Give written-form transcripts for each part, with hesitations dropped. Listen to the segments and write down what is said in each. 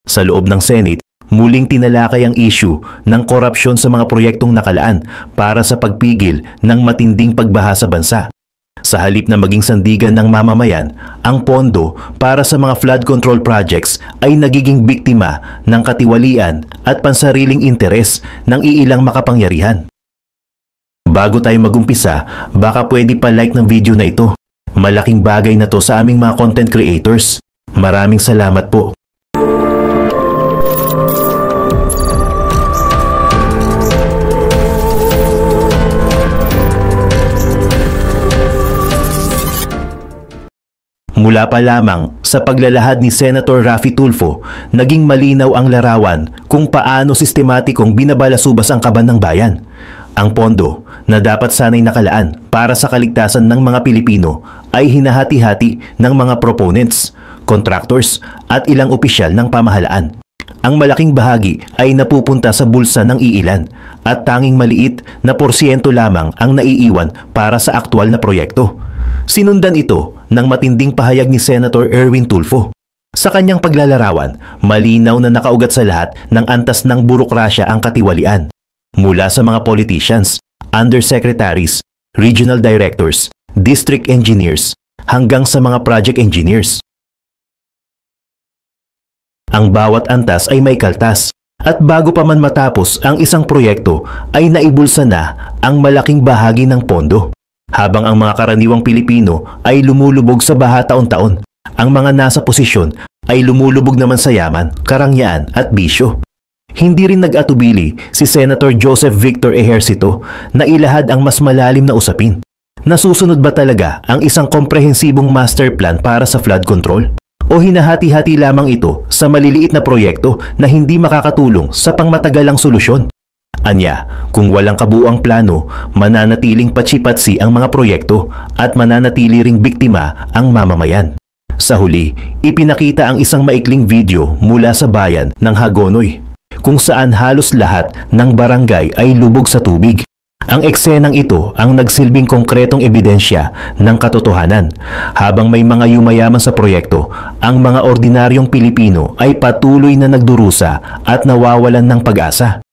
Sa loob ng Senate, muling tinalakay ang issue ng korupsyon sa mga proyektong nakalaan para sa pagpigil ng matinding pagbaha sa bansa. Sa halip na maging sandigan ng mamamayan, ang pondo para sa mga flood control projects ay nagiging biktima ng katiwalian at pansariling interes ng iilang makapangyarihan. Bago tayo magumpisa, baka pwede pa like ng video na ito. Malaking bagay na to sa aming mga content creators. Maraming salamat po. Mula pa lamang sa paglalahad ni Senator Raffy Tulfo, naging malinaw ang larawan kung paano sistematikong binabalasubas ang kaban ng bayan. Ang pondo na dapat sanay nakalaan para sa kaligtasan ng mga Pilipino ay hinahati-hati ng mga proponents, contractors at ilang opisyal ng pamahalaan. Ang malaking bahagi ay napupunta sa bulsa ng iilan at tanging maliit na porsyento lamang ang naiiwan para sa aktwal na proyekto. Sinundan ito ng matinding pahayag ni Senator Erwin Tulfo. Sa kanyang paglalarawan, malinaw na nakaugat sa lahat ng antas ng burokrasya ang katiwalian. Mula sa mga politicians, undersecretaries, regional directors, district engineers, hanggang sa mga project engineers. Ang bawat antas ay may kaltas at bago pa man matapos ang isang proyekto ay naibulsa na ang malaking bahagi ng pondo. Habang ang mga karaniwang Pilipino ay lumulubog sa baha taon-taon, ang mga nasa posisyon ay lumulubog naman sa yaman, karangyaan at bisyo. Hindi rin nag-atubili si Senator Joseph Victor Ejercito na ilahad ang mas malalim na usapin. Nasusunod ba talaga ang isang komprehensibong master plan para sa flood control? O hinahati-hati lamang ito sa maliliit na proyekto na hindi makakatulong sa pangmatagalang solusyon? Anya, kung walang kabuuang plano, mananatiling patsi-patsi ang mga proyekto at mananatili ring biktima ang mamamayan. Sa huli, ipinakita ang isang maikling video mula sa bayan ng Hagonoy, kung saan halos lahat ng barangay ay lubog sa tubig. Ang eksenang ito ang nagsilbing konkretong ebidensya ng katotohanan. Habang may mga yumayaman sa proyekto, ang mga ordinaryong Pilipino ay patuloy na nagdurusa at nawawalan ng pag-asa.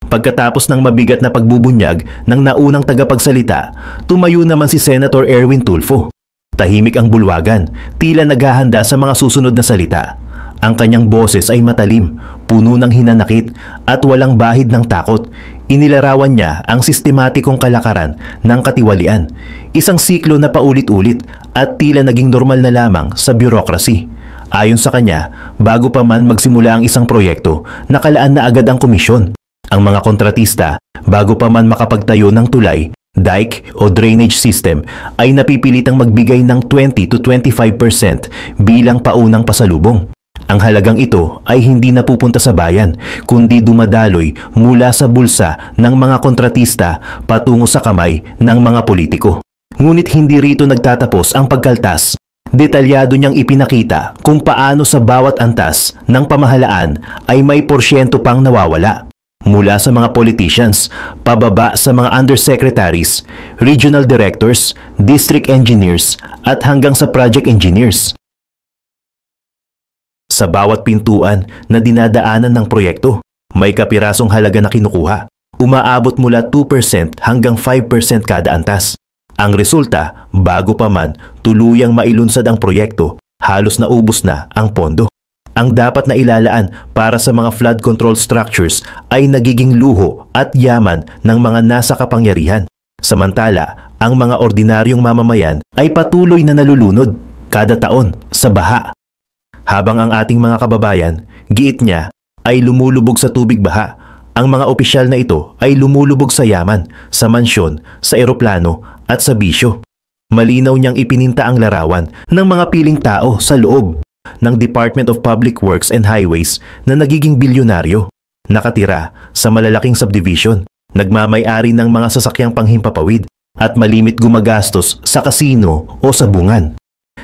Pagkatapos ng mabigat na pagbubunyag ng naunang tagapagsalita, tumayo naman si Senator Erwin Tulfo. Tahimik ang bulwagan, tila naghahanda sa mga susunod na salita. Ang kanyang boses ay matalim, puno ng hinanakit at walang bahid ng takot. Inilarawan niya ang sistematikong kalakaran ng katiwalian, isang siklo na paulit-ulit at tila naging normal na lamang sa bureaucracy. Ayon sa kanya, bago pa man magsimula ang isang proyekto, nakalaan na agad ang komisyon. Ang mga kontratista, bago pa man makapagtayo ng tulay, dike o drainage system, ay napipilitang magbigay ng 20 to 25% bilang paunang pasalubong. Ang halagang ito ay hindi napupunta sa bayan, kundi dumadaloy mula sa bulsa ng mga kontratista patungo sa kamay ng mga politiko. Ngunit hindi rito nagtatapos ang pagkaltas. Detalyado niyang ipinakita kung paano sa bawat antas ng pamahalaan ay may porsyento pang nawawala. Mula sa mga politicians, pababa sa mga undersecretaries, regional directors, district engineers, at hanggang sa project engineers. Sa bawat pintuan na dinadaanan ng proyekto, may kapirasong halaga na kinukuha. Umaabot mula 2% hanggang 5% kada antas. Ang resulta, bago pa man tuluyang mailunsad ang proyekto, halos naubos na ang pondo. Ang dapat na ilalaan para sa mga flood control structures ay nagiging luho at yaman ng mga nasa kapangyarihan. Samantala, ang mga ordinaryong mamamayan ay patuloy na nalulunod kada taon sa baha. Habang ang ating mga kababayan, giit niya, ay lumulubog sa tubig baha, ang mga opisyal na ito ay lumulubog sa yaman, sa mansyon, sa eroplano at sa bisyo. Malinaw niyang ipininta ang larawan ng mga piling tao sa loob ng Department of Public Works and Highways na nagiging bilyonaryo, nakatira sa malalaking subdivision, nagmamay-ari ng mga sasakyang panghimpapawid at malimit gumagastos sa kasino o sa bungan,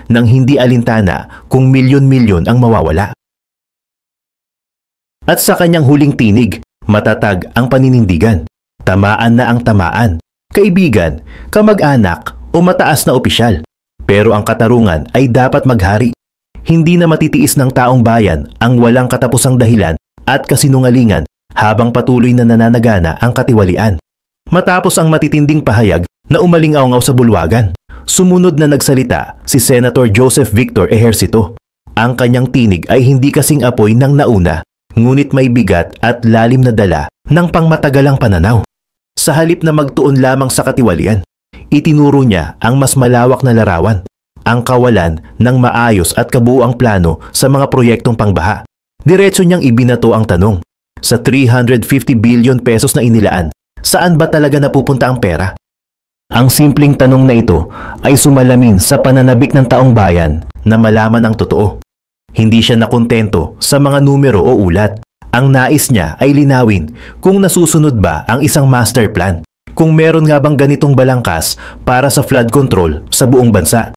nang hindi alintana kung milyon-milyon ang mawawala. At sa kanyang huling tinig, matatag ang paninindigan. Tamaan na ang tamaan, kaibigan, kamag-anak o mataas na opisyal. Pero ang katarungan ay dapat maghari. Hindi na matitiis ng taong bayan ang walang katapusang dahilan at kasinungalingan habang patuloy na nananagana ang katiwalian. Matapos ang matitinding pahayag na umalingaw sa bulwagan, sumunod na nagsalita si Senator Joseph Victor Ejercito. Ang kanyang tinig ay hindi kasing apoy ng nauna, ngunit may bigat at lalim na dala ng pangmatagalang pananaw. Sa halip na magtuon lamang sa katiwalian, itinuro niya ang mas malawak na larawan, ang kawalan ng maayos at kabuuang plano sa mga proyektong pangbaha. Diretso niyang ibinato ang tanong, sa 350 billion pesos na inilaan, saan ba talaga napupunta ang pera? Ang simpleng tanong na ito ay sumalamin sa pananabik ng taong bayan na malaman ang totoo. Hindi siya nakontento sa mga numero o ulat. Ang nais niya ay linawin kung nasusunod ba ang isang master plan, kung meron nga bang ganitong balangkas para sa flood control sa buong bansa.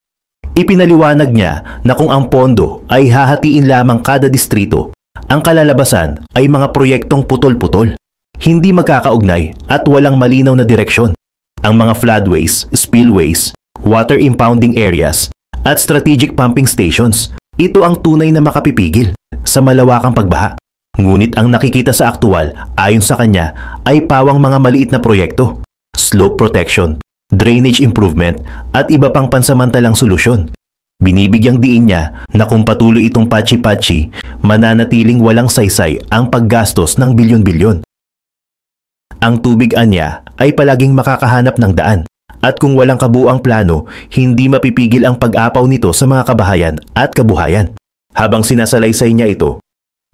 Ipinaliwanag niya na kung ang pondo ay hahatiin lamang kada distrito, ang kalalabasan ay mga proyektong putol-putol, hindi magkakaugnay at walang malinaw na direksyon. Ang mga floodways, spillways, water impounding areas, at strategic pumping stations, ito ang tunay na makapipigil sa malawakang pagbaha. Ngunit ang nakikita sa aktual, ayon sa kanya, ay pawang mga maliit na proyekto, slope protection, drainage improvement, at iba pang pansamantalang solusyon. Binibigyang diin niya na kung patuloy itong patsi-patsi, mananatiling walang saysay ang paggastos ng bilyon-bilyon. Ang tubig anya ay palaging makakahanap ng daan, at kung walang kabuuang plano, hindi mapipigil ang pag-apaw nito sa mga kabahayan at kabuhayan. Habang sinasalaysay niya ito,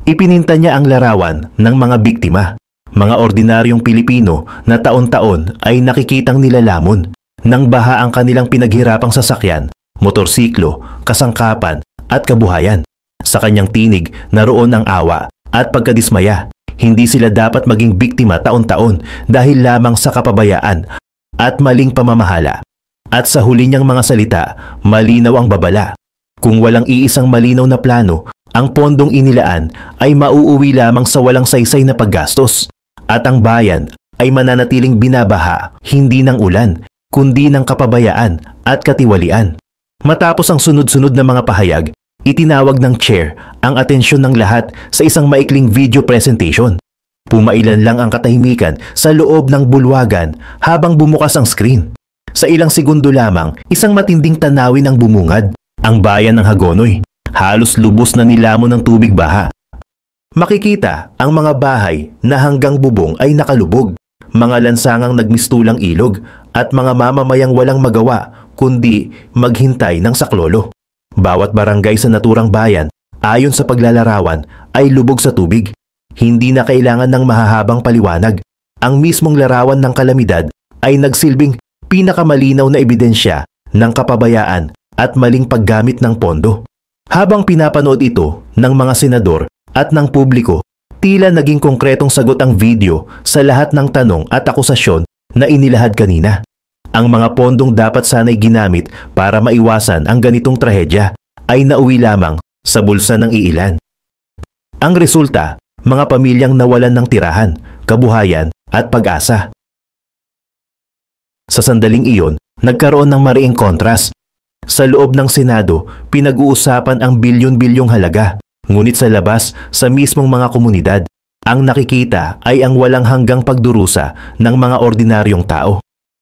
ipininta niya ang larawan ng mga biktima, mga ordinaryong Pilipino na taon-taon ay nakikitang nilalamon ng baha ang kanilang pinaghirapang sasakyan, motorsiklo, kasangkapan at kabuhayan. Sa kanyang tinig, naroon ang awa at pagkadismaya. Hindi sila dapat maging biktima taon-taon dahil lamang sa kapabayaan at maling pamamahala. At sa huli niyang mga salita, malinaw ang babala. Kung walang iisang malinaw na plano, ang pondong inilaan ay mauuwi lamang sa walang saysay na paggastos. At ang bayan ay mananatiling binabaha, hindi ng ulan, kundi ng kapabayaan at katiwalian. Matapos ang sunod-sunod na mga pahayag, itinawag ng chair ang atensyon ng lahat sa isang maikling video presentation. Pumailan lang ang katahimikan sa loob ng bulwagan habang bumukas ang screen. Sa ilang segundo lamang, isang matinding tanawin ang bumungad. Ang bayan ng Hagonoy, halos lubos na nilamon ng tubig baha. Makikita ang mga bahay na hanggang bubong ay nakalubog, mga lansangang nagmistulang ilog at mga mamamayang walang magawa kundi maghintay ng saklolo. Bawat barangay sa naturang bayan, ayon sa paglalarawan, ay lubog sa tubig. Hindi na kailangan ng mahahabang paliwanag. Ang mismong larawan ng kalamidad ay nagsilbing pinakamalinaw na ebidensya ng kapabayaan at maling paggamit ng pondo. Habang pinapanood ito ng mga senador at ng publiko, tila naging konkretong sagot ang video sa lahat ng tanong at akusasyon na inilahad kanina. Ang mga pondong dapat sana'y ginamit para maiwasan ang ganitong trahedya ay nauwi lamang sa bulsa ng iilan. Ang resulta, mga pamilyang nawalan ng tirahan, kabuhayan at pag-asa. Sa sandaling iyon, nagkaroon ng mariing kontras. Sa loob ng Senado, pinag-uusapan ang bilyon-bilyong halaga. Ngunit sa labas, sa mismong mga komunidad, ang nakikita ay ang walang hanggang pagdurusa ng mga ordinaryong tao.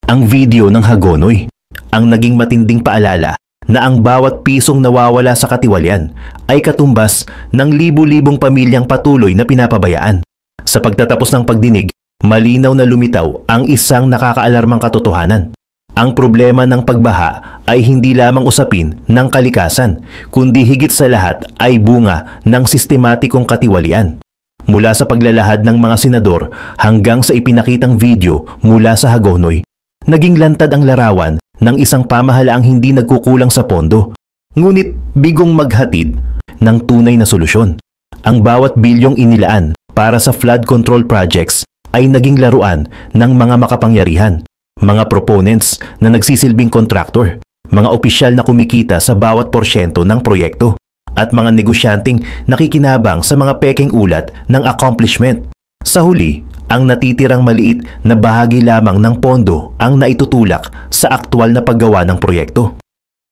Ang video ng Hagonoy, ang naging matinding paalala na ang bawat pisong nawawala sa katiwalian ay katumbas ng libu-libong pamilyang patuloy na pinapabayaan. Sa pagtatapos ng pagdinig, malinaw na lumitaw ang isang nakakaalarmang katotohanan. Ang problema ng pagbaha ay hindi lamang usapin ng kalikasan, kundi higit sa lahat ay bunga ng sistematikong katiwalian. Mula sa paglalahad ng mga senador hanggang sa ipinakitang video mula sa Hagonoy, naging lantad ang larawan ng isang pamahalaang hindi nagkukulang sa pondo, ngunit bigong maghatid ng tunay na solusyon. Ang bawat bilyong inilaan para sa flood control projects ay naging laruan ng mga makapangyarihan, mga proponents na nagsisilbing kontraktor, mga opisyal na kumikita sa bawat porsyento ng proyekto, at mga negosyanteng nakikinabang sa mga pekeng ulat ng accomplishment. Sa huli, ang natitirang maliit na bahagi lamang ng pondo ang naitutulak sa aktwal na paggawa ng proyekto.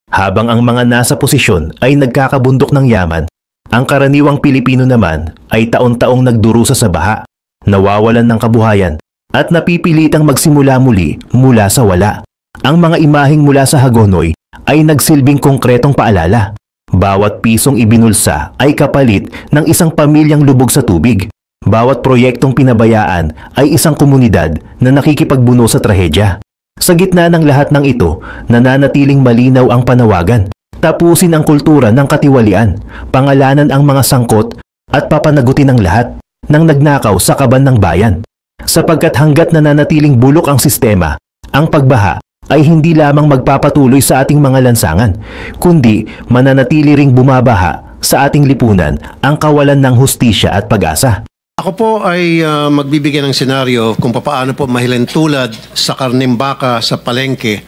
Habang ang mga nasa posisyon ay nagkakabundok ng yaman, ang karaniwang Pilipino naman ay taon-taong nagdurusa sa baha, nawawalan ng kabuhayan at napipilitang magsimula muli mula sa wala. Ang mga imaheng mula sa Hagonoy ay nagsilbing konkretong paalala. Bawat pisong ibinulsa ay kapalit ng isang pamilyang lubog sa tubig. Bawat proyektong pinabayaan ay isang komunidad na nakikipagbuno sa trahedya. Sa gitna ng lahat ng ito, nananatiling malinaw ang panawagan. Tapusin ang kultura ng katiwalian, pangalanan ang mga sangkot at papanagutin ang lahat ng nagnakaw sa kaban ng bayan. Sapagkat hanggat nananatiling bulok ang sistema, ang pagbaha ay hindi lamang magpapatuloy sa ating mga lansangan, kundi mananatili ring bumabaha sa ating lipunan ang kawalan ng hustisya at pag-asa. Ako po ay magbibigay ng senaryo kung paano po mahilentulad sa karneng baka sa palengke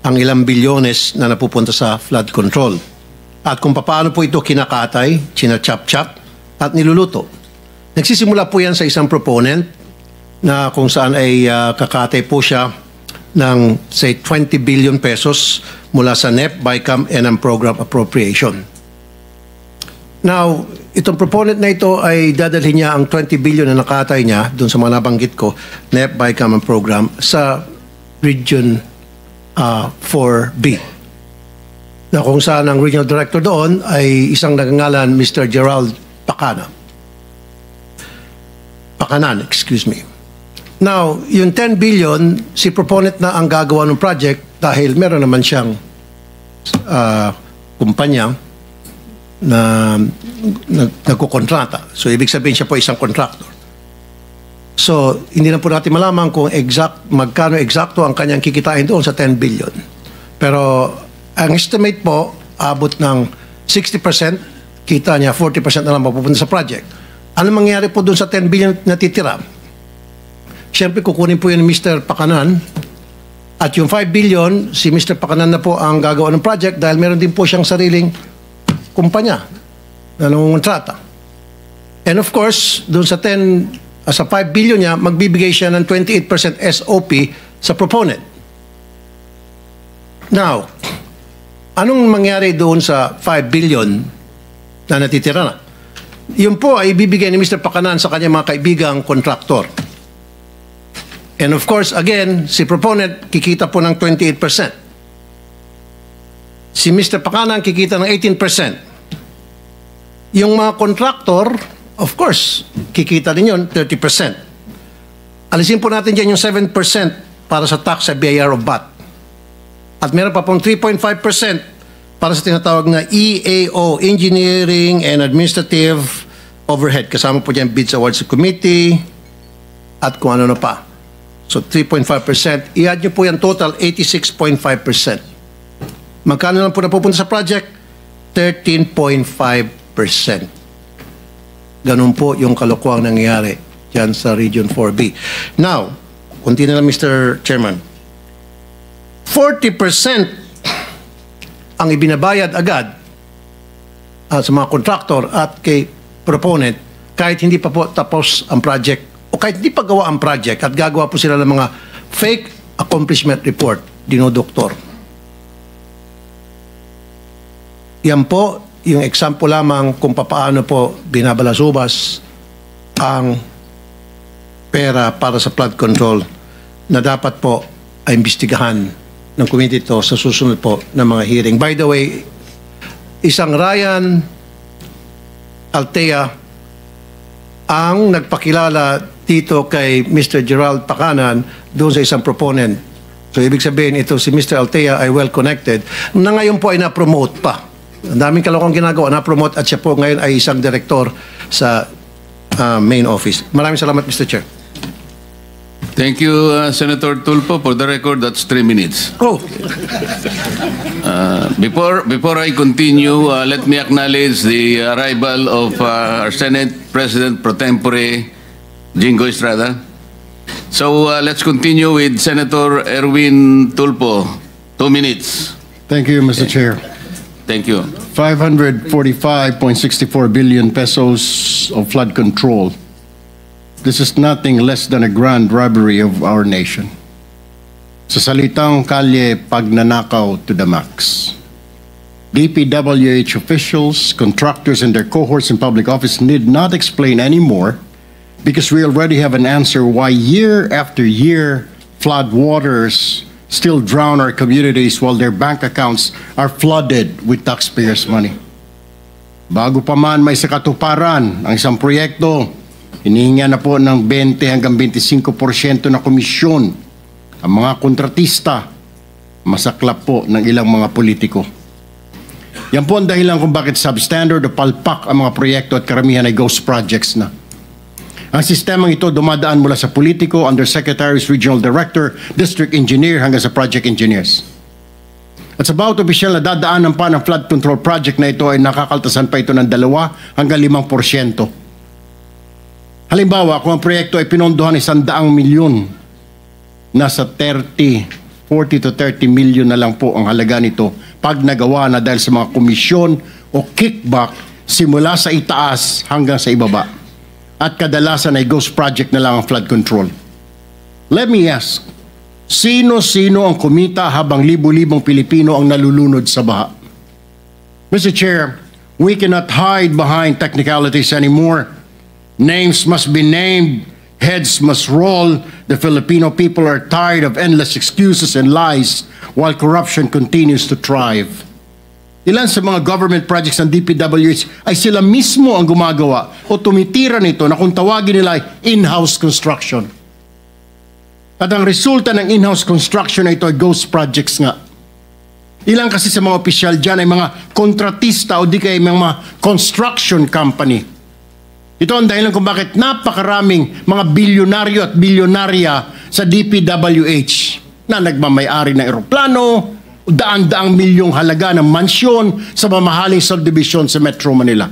ang ilang bilyones na napupunta sa flood control. At kung paano po ito kinakatay, china-chop-chop at niluluto. Nagsisimula po yan sa isang proponent na kung saan ay kakatay po siya ng say 20 billion pesos mula sa NEP, BICAM, and ang program appropriation. Now, itong proponent na ito ay dadalhin niya ang 20 billion na nakatay niya doon sa mga nabanggit ko, NEP, BICAM, and program sa Region 4B. Na kung saan ang regional director doon ay isang nagangalan Mr. Gerald Pakanan, excuse me. Now, yung 10 billion, si proponent na ang gagawa ng project dahil meron naman siyang kumpanya na nagkukontrata. So, ibig sabihin siya po isang contractor. So, hindi na po natin malaman kung magkano eksakto ang kanyang kikitain doon sa 10 billion. Pero, ang estimate po, abot ng 60%, kita niya, 40% na lang mapupunta sa project. Ano mangyayari po doon sa 10 billion na titira? Siyempre, kukunin po yun ni Mr. Pakanan. At yung 5 billion, si Mr. Pakanan na po ang gagawa ng project dahil meron din po siyang sariling kumpanya na nangungontrata. And of course, doon sa 5 billion niya, magbibigay siya ng 28% SOP sa proponent. Now, anong mangyari doon sa 5 billion na natitira na? Yun po ay ibibigay ni Mr. Pakanan sa kanyang mga kaibigang kontraktor. And of course, again, si proponent kikita po ng 28%. Si Mr. Pakanan kikita ng 18%. Yung mga contractor, of course, kikita din yun, 30%. Alisin po natin dyan yung 7% para sa tax sa BIR of VAT. At meron pa pong 3.5% para sa tinatawag na EAO, Engineering and Administrative Overhead. Kasama po dyan bids awards committee at kung ano na pa. So 3.5%. I-add nyo po yan total, 86.5%. Magkano lang po napupunta sa project? 13.5%. Ganun po yung kalokohang nangyayari dyan sa Region 4B. Now, kunti na lang Mr. Chairman. 40% ang ibinabayad agad sa mga contractor at kay proponent kahit hindi pa po tapos ang project o kahit hindi pa gawa ang project at gagawa po sila ng mga fake accomplishment report, dinodoktor. Yan po yung example lamang kung paano po binabalasubas ang pera para sa flood control na dapat po ay imbestigahan ng committee ito sa susunod po ng mga hearing. By the way, isang Ryan Altea ang nagpakilala dito kay Mr. Gerald Pakanan doon sa isang proponent. So ibig sabihin ito si Mr. Altea ay well connected na ngayon po ay na-promote pa. Ang daming kalokong ginagawa, na-promote at siya po ngayon ay isang direktor sa main office. Maraming salamat, Mr. Chair. Thank you, Senator Tulfo. For the record, that's 3 minutes. Oh, Before I continue, let me acknowledge the arrival of our Senate President Pro Tempore, Jingo Estrada. So let's continue with Senator Erwin Tulfo. 2 minutes. Thank you, Mr. Chair. Thank you. 545.64 billion pesos of flood control. This is nothing less than a grand robbery of our nation. Sa salitang kalye, pagnanakaw to the max. DPWH officials, contractors, and their cohorts in public office need not explain anymore because we already have an answer why year after year flood waters still drown our communities while their bank accounts are flooded with taxpayers' money. Bago pa man may sakatuparan ang isang proyekto, hinihinga na po ng 20 hanggang 25% na komisyon ang mga kontratista, masaklap po ng ilang mga politiko. Yan po ang dahilan kung bakit substandard o palpak ang mga proyekto at karamihan ay ghost projects na. Ang sistemang ito dumadaan mula sa politiko, undersecretaries, regional director, district engineer hanggang sa project engineers. At sa bawat opisyal na dadaanan pa ng flood control project na ito ay nakakaltasan pa ito ng 2 hanggang 5%. Halimbawa, kung ang proyekto ay pinondohan 100 milyon, nasa 40 to 30 milyon na lang po ang halaga nito pag nagawa na dahil sa mga komisyon o kickback simula sa itaas hanggang sa ibaba. At kadalasan ay ghost project na lang ang flood control. Let me ask, sino-sino ang kumita habang libu-libong Pilipino ang nalulunod sa baha? Mr. Chair, we cannot hide behind technicalities anymore. Names must be named, heads must roll. The Filipino people are tired of endless excuses and lies while corruption continues to thrive. Ilan sa mga government projects ng DPWH ay sila mismo ang gumagawa o tumitira nito na kung tawagin nila ay in-house construction. At ang resulta ng in-house construction na ito ay ghost projects nga. Ilan kasi sa mga opisyal dyan ay mga kontratista o di kaya mga construction company. Ito ang dahilan kung bakit napakaraming mga bilyonaryo at bilyonarya sa DPWH na nagmamayari ng eroplano, daan-daang milyong halaga ng mansyon sa mamahaling subdivision sa Metro Manila.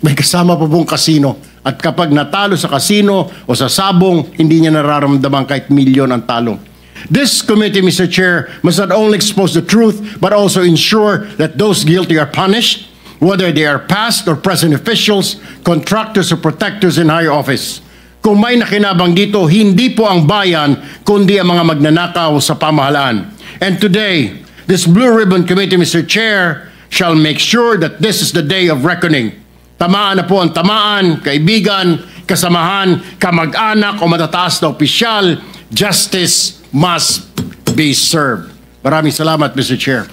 May kasama pa pong kasino at kapag natalo sa kasino o sa sabong, hindi niya nararamdaman kahit milyon ang talo. This committee, Mr. Chair, must not only expose the truth but also ensure that those guilty are punished, whether they are past or present officials, contractors or protectors in higher office. Kung may nakinabang dito, hindi po ang bayan, kundi ang mga magnanakaw sa pamahalaan. And today, this Blue Ribbon Committee, Mr. Chair, shall make sure that this is the day of reckoning. Tamaan na po ang tamaan, kaibigan, kasamahan, kamag-anak o matataas na opisyal. Justice must be served. Maraming salamat, Mr. Chair.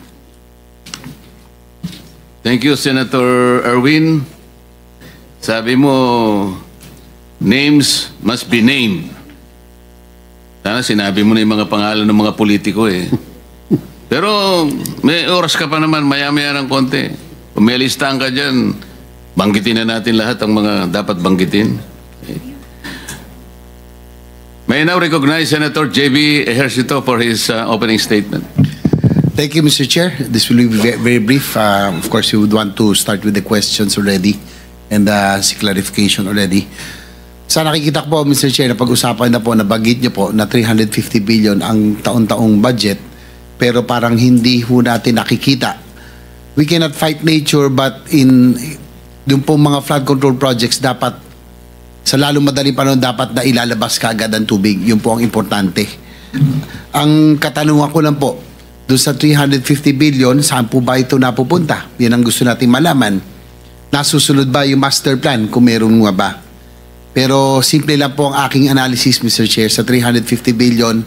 Thank you, Senator Erwin. Sabi mo, names must be named. Sana sinabi mo na yung mga pangalan ng mga politiko eh. Pero may oras ka pa naman, maya-maya ng konti. Kung may listahan ka dyan, banggitin na natin lahat ang mga dapat banggitin. May I now recognize Senator J.B. Ejercito for his opening statement. Thank you, Mr. Chair. This will be very brief. Of course, we would want to start with the questions already and see clarification already. Sa nakikita ko po, Mr. Chair, na pag-usapan na po, nabanggit niyo po na 350 billion ang taon-taong budget, pero parang hindi ho natin nakikita. We cannot fight nature, but doon po mga flood control projects, dapat sa lalong madaling panahon, dapat na ilalabas kaagad ang tubig. Yun po ang importante. Ang katanungan ko lang po, doon sa 350 billion, saan po ba ito napupunta? Yan ang gusto natin malaman. Nasusunod ba yung master plan kung meron nga ba? Pero simple lang po ang aking analysis, Mr. Chair, sa 350 billion,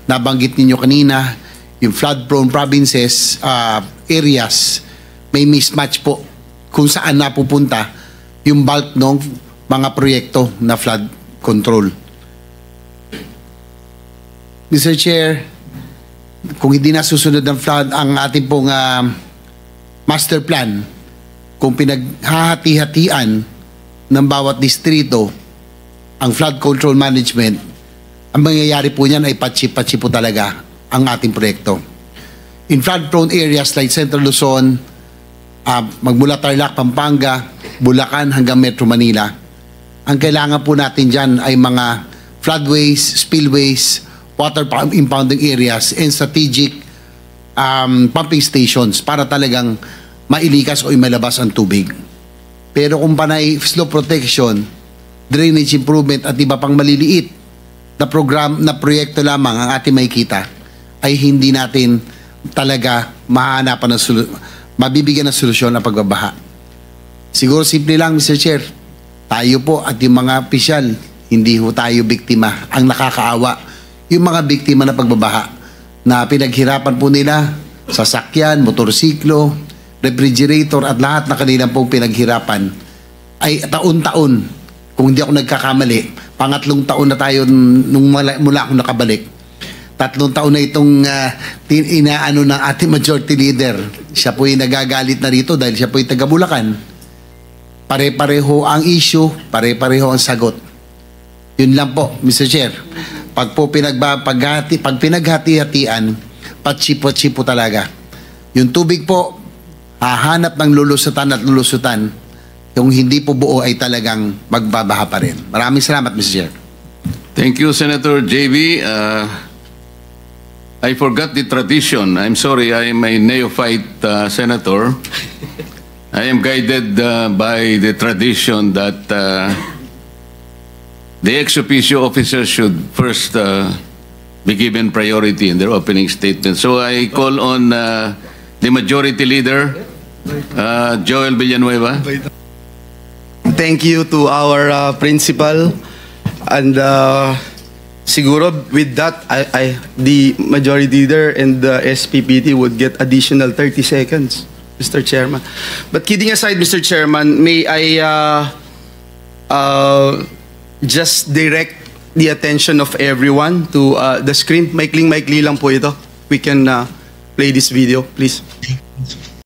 nabanggit ninyo kanina, yung flood-prone provinces, areas, may mismatch po kung saan napupunta yung bulk ng mga proyekto na flood control. Mr. Chair, kung hindi nasusunod ng flood ang ating pong master plan, kung pinaghahati-hatian ng bawat distrito ang flood control management, ang mangyayari po niyan ay patsi-patsi po talaga ang ating proyekto. In flood-prone areas like Central Luzon, magmula Tarlac, Pampanga, Bulacan hanggang Metro Manila, ang kailangan po natin dyan ay mga floodways, spillways, water impounding areas, and strategic pumping stations para talagang mailikas o imalabas ang tubig. Pero kung panay slope protection, drainage improvement at iba pang maliliit na program na proyekto lamang ang ating makikita, ay hindi natin talaga mahanapan ng mabibigyan ng solusyon ang pagbabaha. Siguro simple lang, Mr. Chair. Tayo po at yung mga opisyal, hindi ho tayo biktima. Ang nakakaawa, yung mga biktima na pagbabaha na pinaghirapan po nila, sasakyan, motorsiklo, refrigerator at lahat na kanilang pong pinaghirapan ay taon-taon, kung hindi ako nagkakamali, pangatlong taon na tayo mula akong nakabalik. 3 taon na itong inaano ng ating majority leader. Siya po yung nagagalit na rito dahil siya po yung taga Bulacan. Pare-pareho ang issue, pare-pareho ang sagot. Yun lang po, Mr. Chair. Pag po pag pinaghati-hatian, patsipo-tsipo talaga. Yung tubig po, hahanap ng lulusutan at lulusutan. Yung hindi po buo ay talagang magbabaha pa rin. Maraming salamat, Mr. Chair. Thank you, Senator JB. I forgot the tradition. I'm sorry, I am a neophyte senator. I am guided by the tradition that the ex officio officers should first be given priority in their opening statement. So I call on the majority leader, Joel Villanueva. Thank you to our principal, and siguro with that, the majority leader and the SPPT would get additional 30 seconds, Mr. Chairman. But kidding aside, Mr. Chairman, may I just direct the attention of everyone to the screen. Maikling lang po ito. We can play this video, please.